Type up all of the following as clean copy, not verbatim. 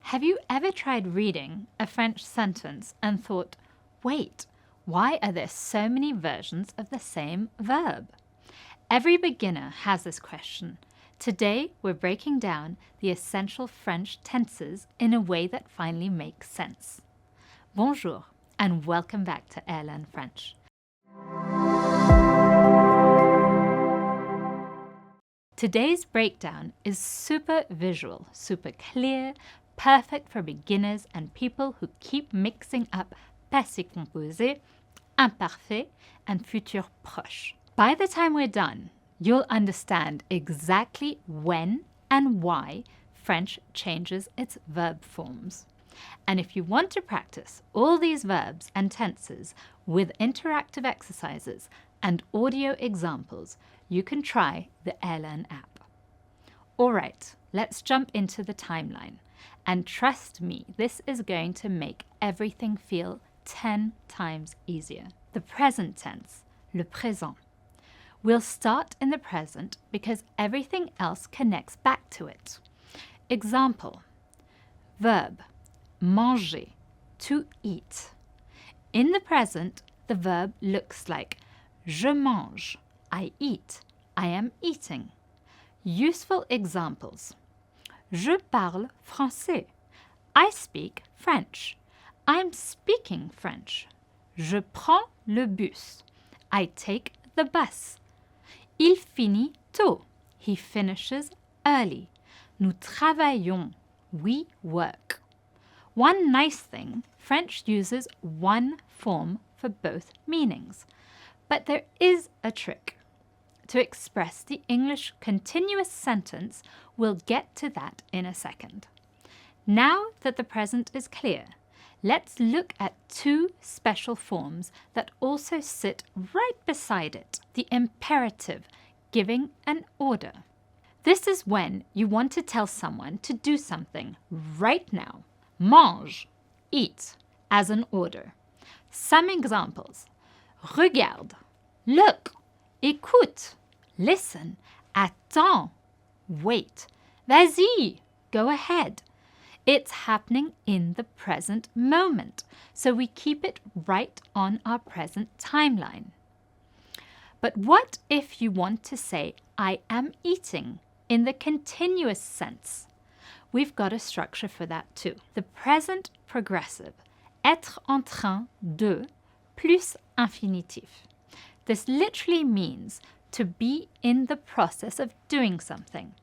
Have you ever tried reading a French sentence and thought, wait, why are there so many versions of the same verb? Every beginner has this question. Today, we're breaking down the essential French tenses in a way that finally makes sense. Bonjour, and welcome back to Airlearn French. Today's breakdown is super visual, super clear, perfect for beginners and people who keep mixing up passé composé, imparfait, and futur proche. By the time we're done, you'll understand exactly when and why French changes its verb forms. And if you want to practice all these verbs and tenses with interactive exercises and audio examples, you can try the Airlearn app. All right, let's jump into the timeline. And trust me, this is going to make everything feel 10 times easier. The present tense, le présent. We'll start in the present because everything else connects back to it. Example, verb, manger, to eat. In the present, the verb looks like je mange, I eat, I am eating. Useful examples. Je parle français. I speak French. I'm speaking French. Je prends le bus. I take the bus. Il finit tôt. He finishes early. Nous travaillons. We work. One nice thing, French uses one form for both meanings. But there is a trick. To express the English continuous sentence, we'll get to that in a second. Now that the present is clear, let's look at two special forms that also sit right beside it. The imperative, giving an order. This is when you want to tell someone to do something right now. Mange, eat, as an order. Some examples. Regarde, look, écoute, listen, attends, wait, vas-y, go ahead. It's happening in the present moment, so we keep it right on our present timeline. But what if you want to say, I am eating, in the continuous sense? We've got a structure for that too. The present progressive, être en train de, plus infinitif. This literally means to be in the process of doing something.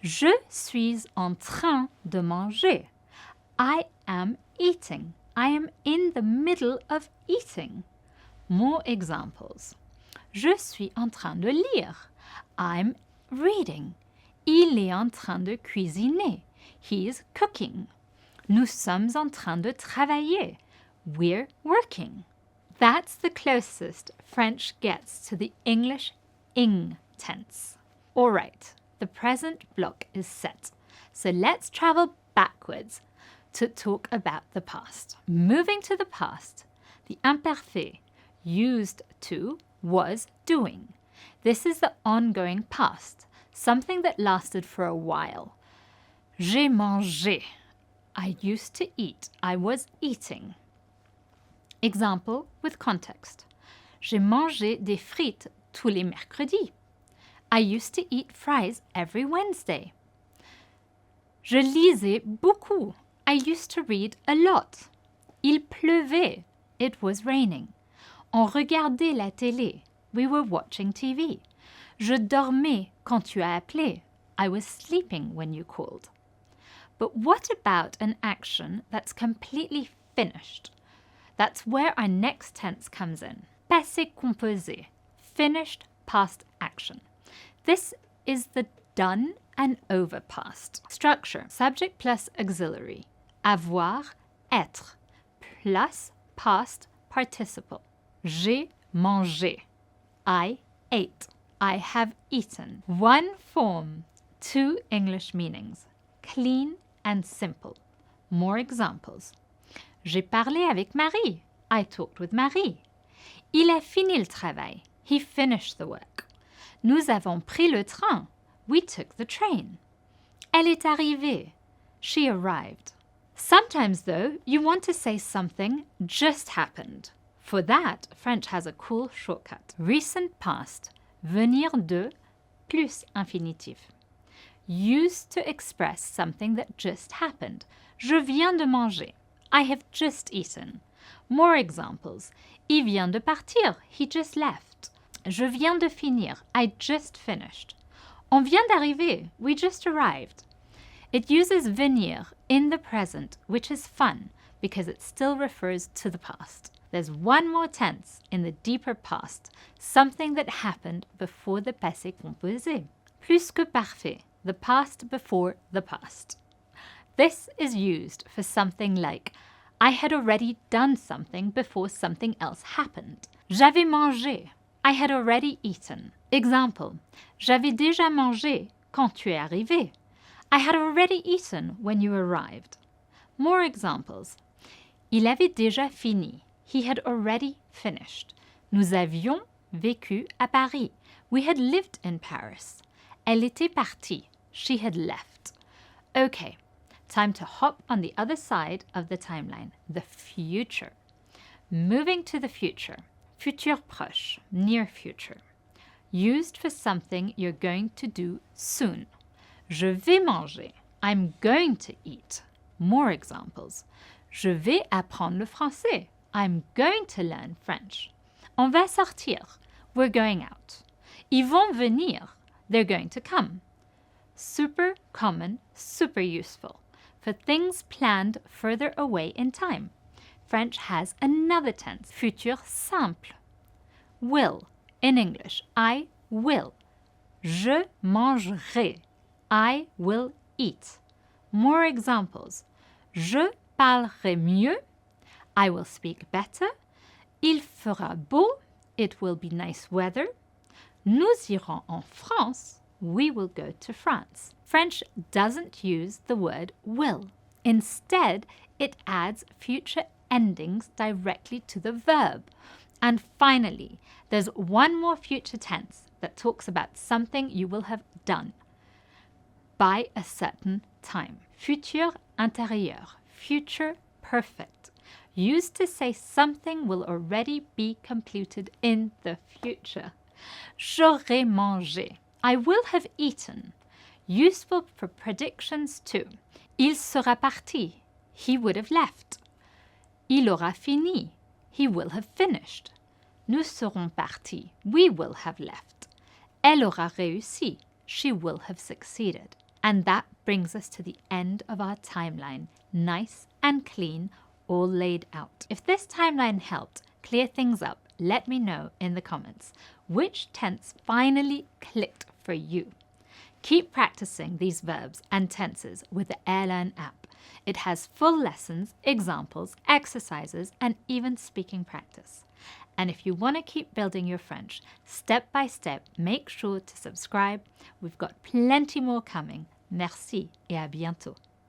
Je suis en train de manger. I am eating. I am in the middle of eating. More examples. Je suis en train de lire. I'm reading. Il est en train de cuisiner. He is cooking. Nous sommes en train de travailler. We're working. That's the closest French gets to the English ing tense. All right, the present block is set. So let's travel backwards to talk about the past. Moving to the past, the imparfait, used to, was doing. This is the ongoing past, something that lasted for a while. J'ai mangé. I used to eat. I was eating. Example with context. J'ai mangé des frites tous les mercredis. I used to eat fries every Wednesday. Je lisais beaucoup. I used to read a lot. Il pleuvait. It was raining. On regardait la télé. We were watching TV. Je dormais quand tu as appelé. I was sleeping when you called. But what about an action that's completely finished? That's where our next tense comes in. Passé composé, finished past action. This is the done and over past. Structure, subject plus auxiliary. Avoir, être, plus past participle. J'ai mangé. I ate. I have eaten. One form, two English meanings. Clean and simple. More examples. J'ai parlé avec Marie. I talked with Marie. Il a fini le travail. He finished the work. Nous avons pris le train. We took the train. Elle est arrivée. She arrived. Sometimes, though, you want to say something just happened. For that, French has a cool shortcut. Recent past, venir de plus infinitif. Used to express something that just happened. Je viens de manger. I have just eaten. More examples. Il vient de partir. He just left. Je viens de finir. I just finished. On vient d'arriver. We just arrived. It uses venir in the present, which is fun because it still refers to the past. There's one more tense in the deeper past, something that happened before the passé composé. Plus que parfait, the past before the past. This is used for something like, I had already done something before something else happened. J'avais mangé. I had already eaten. Example, j'avais déjà mangé quand tu es arrivé. I had already eaten when you arrived. More examples. Il avait déjà fini. He had already finished. Nous avions vécu à Paris. We had lived in Paris. Elle était partie. She had left. Okay, time to hop on the other side of the timeline, the future. Moving to the future. Futur proche, near future. Used for something you're going to do soon. Je vais manger. I'm going to eat. More examples. Je vais apprendre le français. I'm going to learn French. On va sortir. We're going out. Ils vont venir. They're going to come. Super common, super useful. For things planned further away in time. French has another tense, futur simple. Will. In English, I will. Je mangerai. I will eat. More examples. Je parlerai mieux. I will speak better. Il fera beau. It will be nice weather. Nous irons en France. We will go to France. French doesn't use the word will. Instead, it adds future endings directly to the verb. And finally, there's one more future tense that talks about something you will have done by a certain time. Futur intérieur, future perfect. Used to say something will already be completed in the future. J'aurai mangé. I will have eaten. Useful for predictions too. Il sera parti. He would have left. Il aura fini. He will have finished. Nous serons partis. We will have left. Elle aura réussi. She will have succeeded. And that brings us to the end of our timeline. Nice and clean, all laid out. If this timeline helped clear things up, let me know in the comments which tense finally clicked for you. Keep practicing these verbs and tenses with the Airlearn app. It has full lessons, examples, exercises, and even speaking practice. And if you want to keep building your French step by step, make sure to subscribe. We've got plenty more coming. Merci et à bientôt.